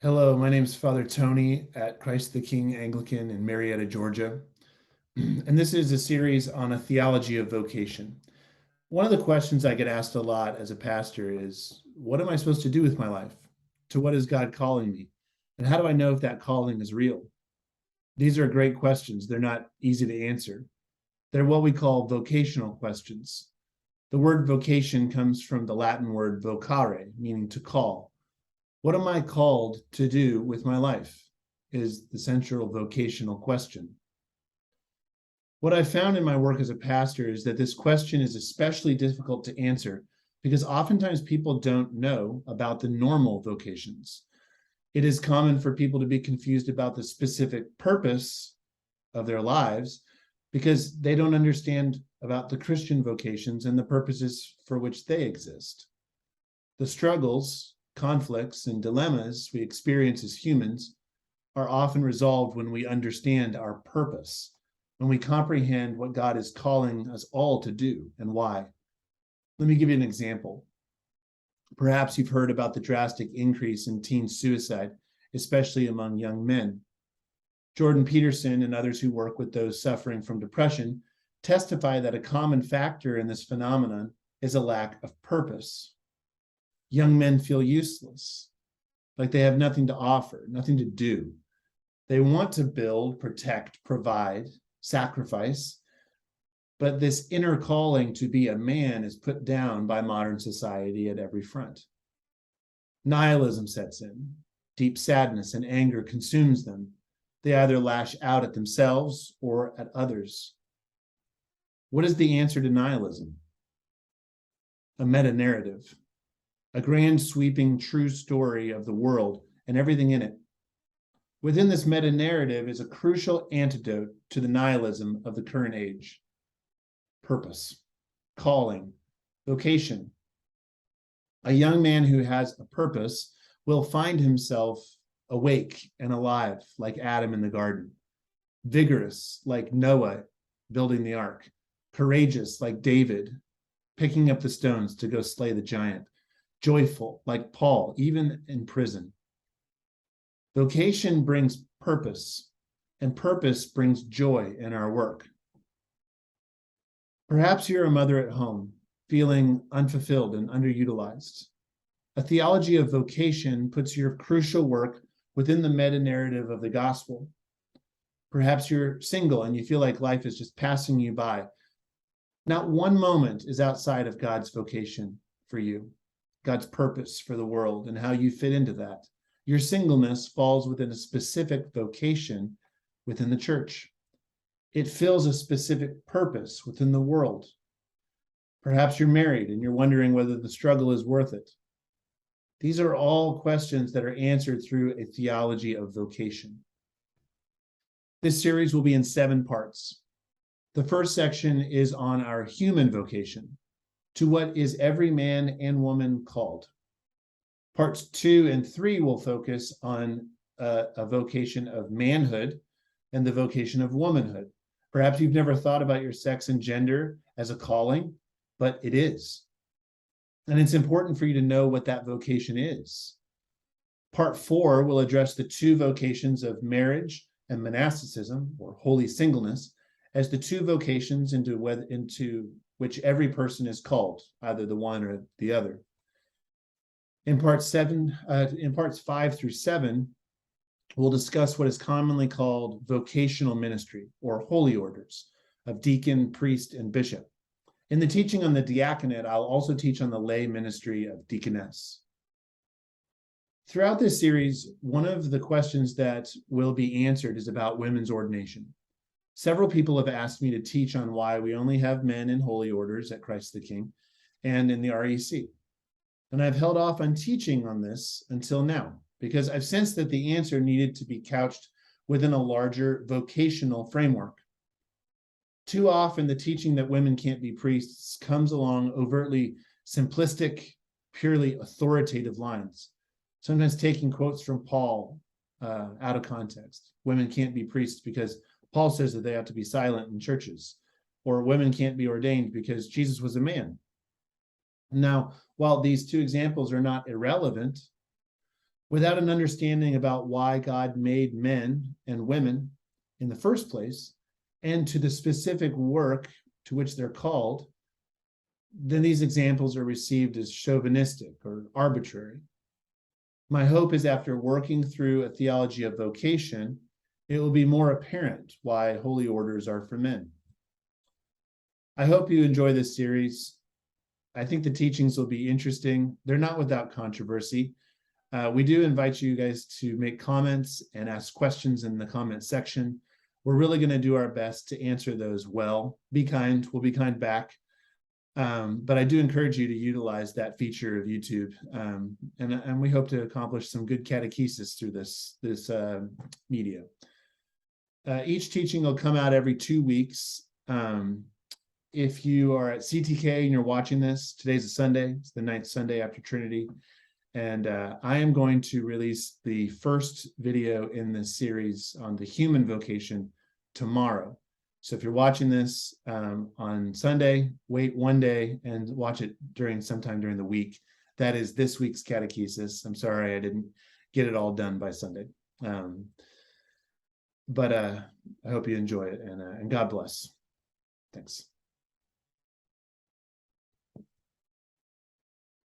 Hello, my name is Father Tony at Christ the King Anglican in Marietta, Georgia. And this is a series on a theology of vocation. One of the questions I get asked a lot as a pastor is, what am I supposed to do with my life? To what is God calling me? And how do I know if that calling is real? These are great questions. They're not easy to answer. They're what we call vocational questions. The word vocation comes from the Latin word vocare, meaning to call. What am I called to do with my life is the central vocational question. What I found in my work as a pastor is that this question is especially difficult to answer because oftentimes people don't know about the normal vocations. It is common for people to be confused about the specific purpose of their lives because they don't understand about the Christian vocations and the purposes for which they exist. The struggles, conflicts, and dilemmas we experience as humans are often resolved when we understand our purpose, when we comprehend what God is calling us all to do and why. Let me give you an example. Perhaps you've heard about the drastic increase in teen suicide, especially among young men. Jordan Peterson and others who work with those suffering from depression testify that a common factor in this phenomenon is a lack of purpose. Young men feel useless, like they have nothing to offer, nothing to do. They want to build, protect, provide, sacrifice, but this inner calling to be a man is put down by modern society at every front. Nihilism sets in. Deep sadness and anger consumes them. They either lash out at themselves or at others. What is the answer to nihilism? A meta-narrative. A grand, sweeping, true story of the world and everything in it. Within this meta-narrative is a crucial antidote to the nihilism of the current age. Purpose, calling, vocation. A young man who has a purpose will find himself awake and alive like Adam in the garden, vigorous like Noah building the ark, courageous like David picking up the stones to go slay the giant, joyful like Paul, even in prison. Vocation brings purpose, and purpose brings joy in our work. Perhaps you're a mother at home, feeling unfulfilled and underutilized. A theology of vocation puts your crucial work within the meta-narrative of the gospel. Perhaps you're single and you feel like life is just passing you by. Not one moment is outside of God's vocation for you, God's purpose for the world and how you fit into that. Your singleness falls within a specific vocation within the church. It fills a specific purpose within the world. Perhaps you're married and you're wondering whether the struggle is worth it. These are all questions that are answered through a theology of vocation. This series will be in 7 parts. The first section is on our human vocation, to what is every man and woman called. Parts 2 and 3 will focus on a vocation of manhood and the vocation of womanhood. Perhaps you've never thought about your sex and gender as a calling, but it is. And it's important for you to know what that vocation is. Part 4 will address the 2 vocations of marriage and monasticism, or holy singleness, as the 2 vocations into which every person is called, either the one or the other. In parts 5 through 7, we'll discuss what is commonly called vocational ministry, or holy orders of deacon, priest, and bishop. In the teaching on the Diaconate, I'll also teach on the lay ministry of Deaconess. Throughout this series, one of the questions that will be answered is about women's ordination. Several people have asked me to teach on why we only have men in holy orders at Christ the King and in the REC. And I've held off on teaching on this until now, because I've sensed that the answer needed to be couched within a larger vocational framework. Too often, the teaching that women can't be priests comes along overtly simplistic, purely authoritative lines, sometimes taking quotes from Paul out of context. Women can't be priests because Paul says that they have to be silent in churches, or women can't be ordained because Jesus was a man. Now, while these 2 examples are not irrelevant, Without an understanding about why God made men and women in the first place, and to the specific work to which they're called, then these examples are received as chauvinistic or arbitrary. My hope is after working through a theology of vocation, it will be more apparent why holy orders are for men. I hope you enjoy this series. I think the teachings will be interesting. They're not without controversy. We do invite you guys to make comments and ask questions in the comment section. We're really going to do our best to answer those well. Be kind. We'll be kind back. But I do encourage you to utilize that feature of YouTube. And we hope to accomplish some good catechesis through this media. Each teaching will come out every 2 weeks. If you are at CTK and you're watching this, today's a Sunday. It's the 9th Sunday after Trinity. And I am going to release the first video in this series on the human vocation tomorrow. So if you're watching this on Sunday, wait 1 day and watch it sometime during the week. That is this week's catechesis. I'm sorry I didn't get it all done by Sunday. But I hope you enjoy it, and God bless. Thanks.